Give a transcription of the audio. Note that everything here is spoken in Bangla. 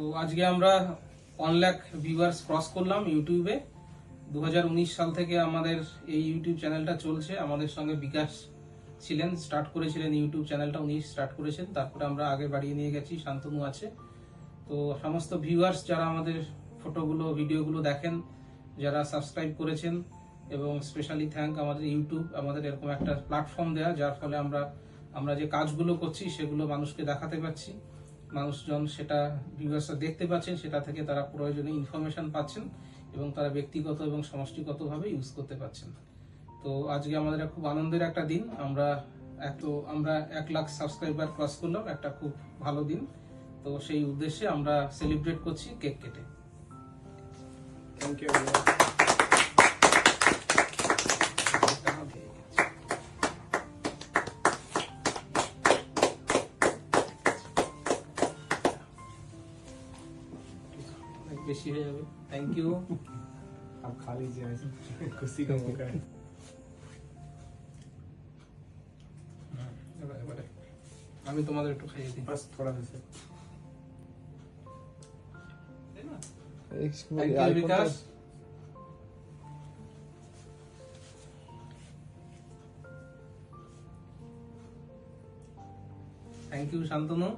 তো আজকে আমরা 1 লাখ ভিউয়ার্স ক্রস করলাম ইউটিউবে। 2019 সাল থেকে আমাদের এই ইউটিউব চ্যানেলটা চলছে। আমাদের সঙ্গে বিকাশ ছিলেন, স্টার্ট করেছিলেন ইউটিউব চ্যানেলটা, উনি স্টার্ট করেছেন। তারপরে আমরা আগে বাড়িয়ে নিয়ে গেছি, শান্তনু আছে। তো সমস্ত ভিউয়ার্স যারা আমাদের ফটোগুলো ভিডিওগুলো দেখেন, যারা সাবস্ক্রাইব করেছেন, এবং স্পেশালি থ্যাঙ্ক আমাদের ইউটিউব আমাদের এরকম একটা প্ল্যাটফর্ম দেয়া, যার ফলে আমরা যে কাজগুলো করছি সেগুলো মানুষকে দেখাতে পারছি। মানুষজন সেটা ভিউয়ার্সরা দেখতে পাচ্ছেন, সেটা থেকে তারা প্রয়োজনীয় ইনফরমেশন পাচ্ছেন এবং তারা ব্যক্তিগত এবং সমষ্টিগতভাবে ইউজ করতে পারছেন। তো আজকে আমাদের খুব আনন্দের একটা দিন। আমরা 1 লাখ সাবস্ক্রাইবার ক্রস করলাম, একটা খুব ভালো দিন। তো সেই উদ্দেশ্যে আমরা সেলিব্রেট করছি কেক কেটে। Thank you. বেশি হয়ে যাবে। Thank you. आप खा लीजिए, खुशी का मौका है। এবারে আমি তোমাদের একটু খাইয়ে দিই। बस थोड़ा सा thank you Bikash. Thank you Shantanu.